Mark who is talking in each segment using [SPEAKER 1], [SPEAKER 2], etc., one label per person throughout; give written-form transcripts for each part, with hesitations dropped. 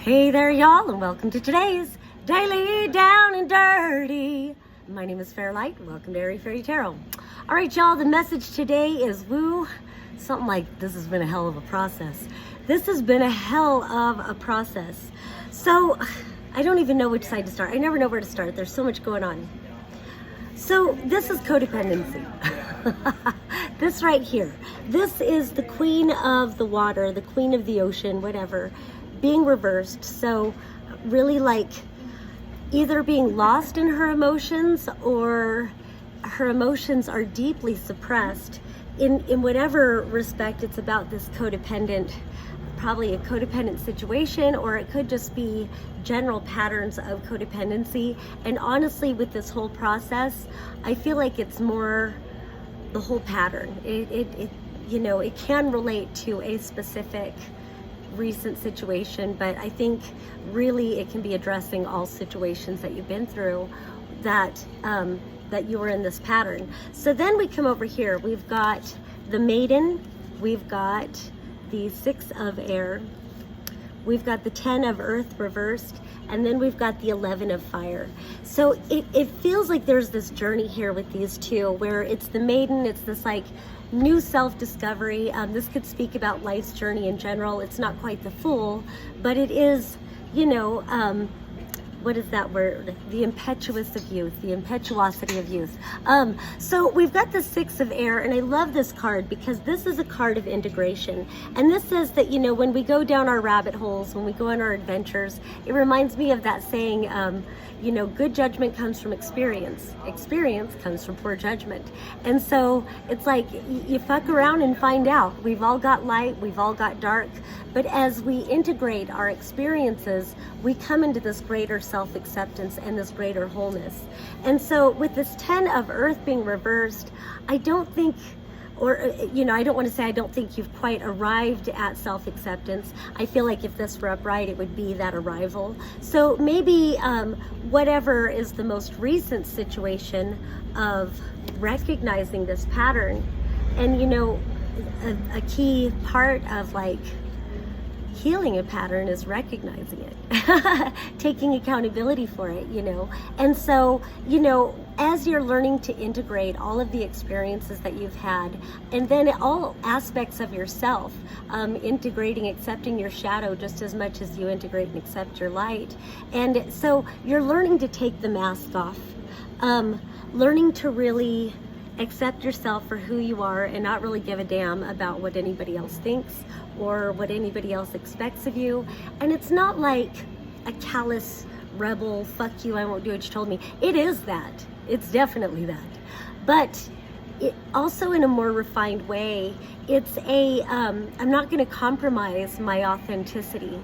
[SPEAKER 1] Hey there, y'all, and welcome to today's Daily Down and Dirty. My name is Fairlight. Welcome to Airy Fairy Tarot. All right, y'all, the message today is woo. Something like this has been a hell of a process. This has been a hell of a process. So I don't even know which side to start. I never know where to start. There's so much going on. So this is codependency. This right here. This is the queen of the water, the queen of the ocean, whatever, being reversed. So really like either being lost in her emotions or her emotions are deeply suppressed. In whatever respect, it's about this codependent, probably a codependent situation, or it could just be general patterns of codependency. And honestly, with this whole process, I feel like it's more the whole pattern. It can relate to a specific recent situation, but I think really it can be addressing all situations that you've been through that you were in this pattern. So then we come over here, we've got the Maiden, we've got the 6 of Air, we've got the 10 of Earth reversed, and then we've got the 11 of Fire. So it feels like there's this journey here with these two where it's the Maiden, it's this like new self-discovery. This could speak about life's journey in general. It's not quite the Fool, but it is, what is that word? The impetuous of youth, the impetuosity of youth. So we've got the 6 of Air, and I love this card because this is a card of integration. And this says that, when we go down our rabbit holes, when we go on our adventures, it reminds me of that saying, good judgment comes from experience. Experience comes from poor judgment. And so it's like you fuck around and find out. We've all got light, we've all got dark, but as we integrate our experiences, we come into this greater self-acceptance and this greater wholeness. And so with this 10 of Earth being reversed, I don't think, I don't want to say I don't think you've quite arrived at self-acceptance. I feel like if this were upright, it would be that arrival. So maybe whatever is the most recent situation of recognizing this pattern, and a key part of like healing a pattern is recognizing it, taking accountability for it, And so, as you're learning to integrate all of the experiences that you've had, and then all aspects of yourself, integrating, accepting your shadow just as much as you integrate and accept your light. And so you're learning to take the mask off, learning to really accept yourself for who you are and not really give a damn about what anybody else thinks or what anybody else expects of you. And it's not like a callous rebel, fuck you, I won't do what you told me. It is that. It's definitely that. But it also in a more refined way, it's I'm not going to compromise my authenticity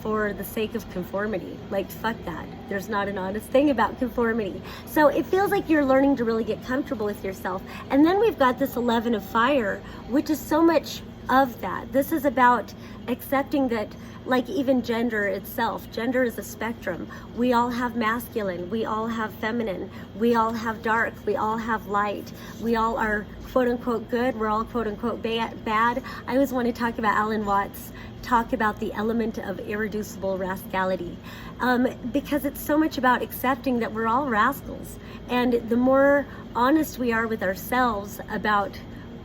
[SPEAKER 1] for the sake of conformity. Like, fuck that. There's not an honest thing about conformity. So it feels like you're learning to really get comfortable with yourself. And then we've got this 11 of Fire, which is so much of that. This is about accepting that, like even gender itself, gender is a spectrum. We all have masculine, we all have feminine, we all have dark, we all have light, we all are quote unquote good, we're all quote unquote bad. I always want to talk about Alan Watts, talk about the element of irreducible rascality, because it's so much about accepting that we're all rascals. And the more honest we are with ourselves about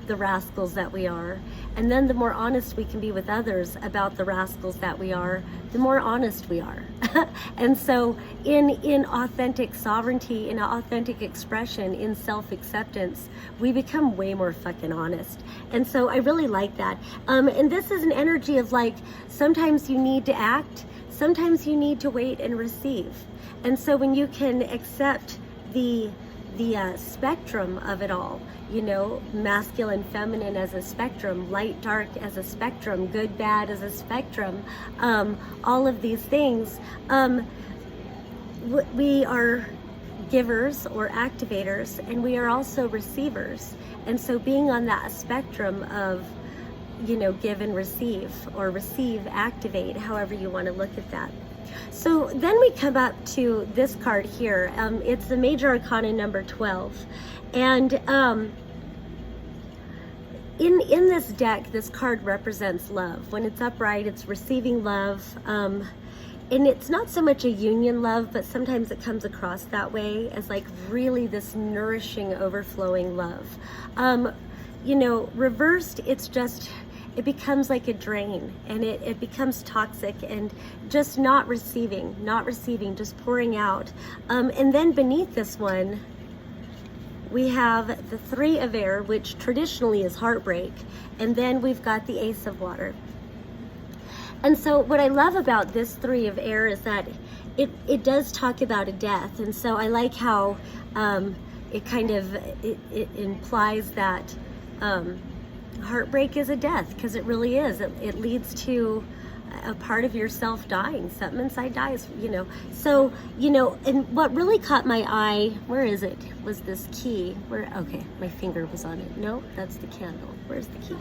[SPEAKER 1] the rascals that we are, and then the more honest we can be with others about the rascals that we are, the more honest we are. And so in authentic sovereignty, in authentic expression, in self-acceptance, we become way more fucking honest. And so I really like that. And this is an energy of like, sometimes you need to act, sometimes you need to wait and receive. And so when you can accept the spectrum of it all, masculine, feminine as a spectrum, light, dark as a spectrum, good, bad as a spectrum, all of these things, we are givers or activators, and we are also receivers. And so being on that spectrum of, give and receive, or receive, activate, however you want to look at that. So then we come up to this card here. It's the Major Arcana number 12. And in this deck, this card represents love. When it's upright, it's receiving love. And it's not so much a union love, but sometimes it comes across that way as like really this nourishing, overflowing love. You know, reversed, it's just, it becomes like a drain, and it becomes toxic and just not receiving, just pouring out. And then beneath this one, we have the Three of Air, which traditionally is heartbreak. And then we've got the Ace of Water. And so what I love about this Three of Air is that it does talk about a death. And so I like how it kind of, it implies that heartbreak is a death, because it really is. It leads to a part of yourself dying. Something inside dies, you know. So, you know, and what really caught my eye, where is it? Was this key. Where, okay, my finger was on it. No, that's the candle. Where's the key?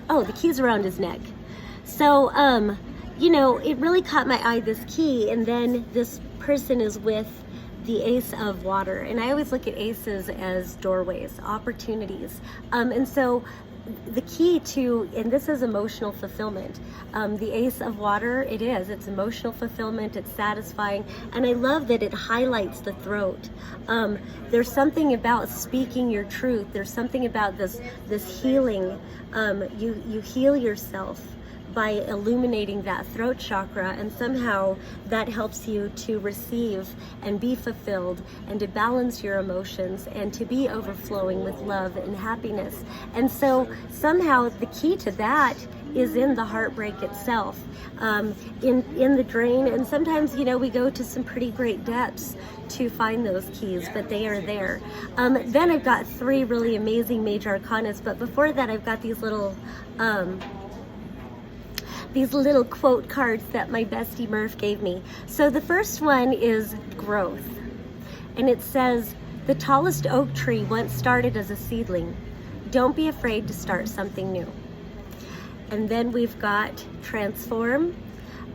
[SPEAKER 1] Oh, the key's around his neck. So, you know, it really caught my eye, this key, and then this person is with the Ace of Water. And I always look at aces as doorways, opportunities. And so the key to, and this is emotional fulfillment. The Ace of Water, it's emotional fulfillment, it's satisfying. And I love that it highlights the throat. There's something about speaking your truth. There's something about this healing. You heal yourself by illuminating that throat chakra, and somehow that helps you to receive and be fulfilled and to balance your emotions and to be overflowing with love and happiness. And so somehow the key to that is in the heartbreak itself, in the drain. And sometimes, you know, we go to some pretty great depths to find those keys, but they are there. Then I've got three really amazing major arcanas, but before that I've got these little quote cards that my bestie Murph gave me. So the first one is growth. And it says, the tallest oak tree once started as a seedling. Don't be afraid to start something new. And then we've got transform.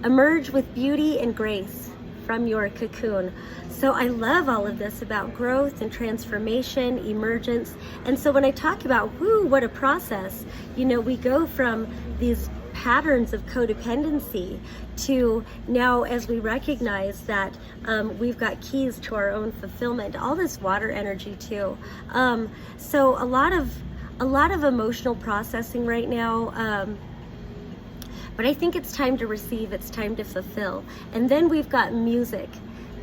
[SPEAKER 1] Emerge with beauty and grace from your cocoon. So I love all of this about growth and transformation, emergence. And so when I talk about, what a process, you know, we go from these patterns of codependency to now, as we recognize that we've got keys to our own fulfillment, all this water energy too. So a lot of emotional processing right now, but I think it's time to receive, it's time to fulfill. And then we've got music.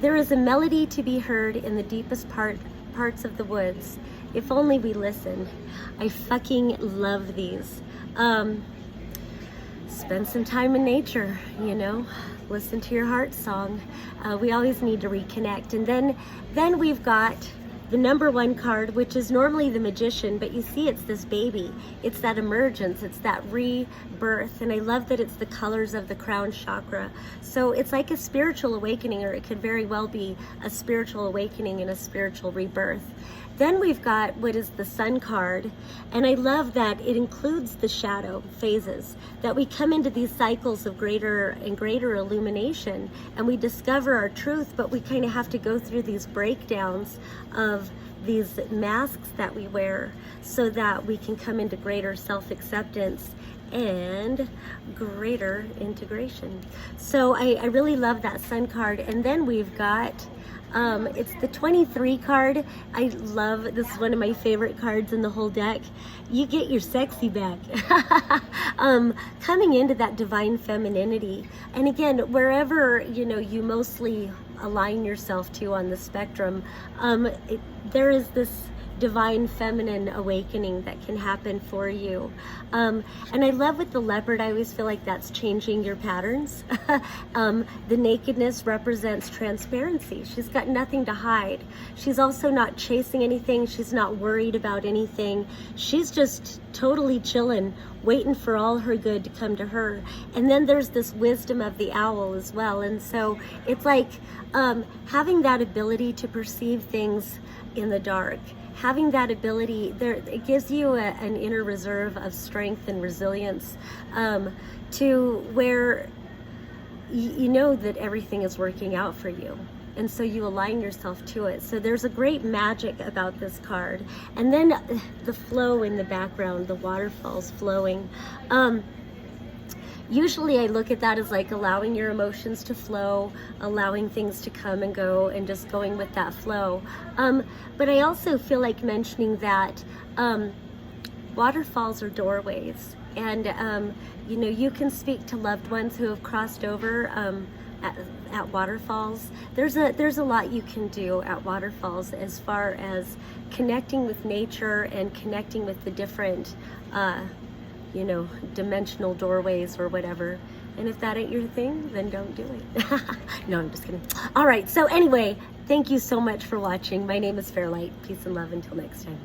[SPEAKER 1] There is a melody to be heard in the deepest parts of the woods, if only we listen. I fucking love these. Spend some time in nature, you know, listen to your heart song. We always need to reconnect. And then we've got the number one card, which is normally the Magician, but you see it's this baby. It's that emergence, it's that rebirth. And I love that it's the colors of the crown chakra. So it's like a spiritual awakening, or it could very well be a spiritual awakening and a spiritual rebirth. Then we've got what is the Sun card, and I love that it includes the shadow phases, that we come into these cycles of greater and greater illumination, and we discover our truth, but we kind of have to go through these breakdowns of these masks that we wear so that we can come into greater self-acceptance and greater integration. So I really love that Sun card. And then we've got it's the 23 card. I love, this is one of my favorite cards in the whole deck. You get your sexy back. Coming into that divine femininity. And again, wherever, you know, you mostly align yourself to on the spectrum, there is this divine feminine awakening that can happen for you. And I love with the leopard, I always feel like that's changing your patterns. The nakedness represents transparency. She's got nothing to hide. She's also not chasing anything. She's not worried about anything. She's just totally chilling, waiting for all her good to come to her. And then there's this wisdom of the owl as well. And so it's like having that ability to perceive things in the dark. Having that ability, it gives you an inner reserve of strength and resilience to where you know that everything is working out for you. and so you align yourself to it. So there's a great magic about this card. And then the flow in the background, the waterfalls flowing. Usually I look at that as like allowing your emotions to flow, allowing things to come and go, and just going with that flow. But I also feel like mentioning that waterfalls are doorways, and you know, you can speak to loved ones who have crossed over at waterfalls. There's a lot you can do at waterfalls as far as connecting with nature and connecting with the different you know, dimensional doorways or whatever. And if that ain't your thing, then don't do it. No, I'm just kidding. All right, so anyway, thank you so much for watching. My name is Fairlight. Peace and love until next time.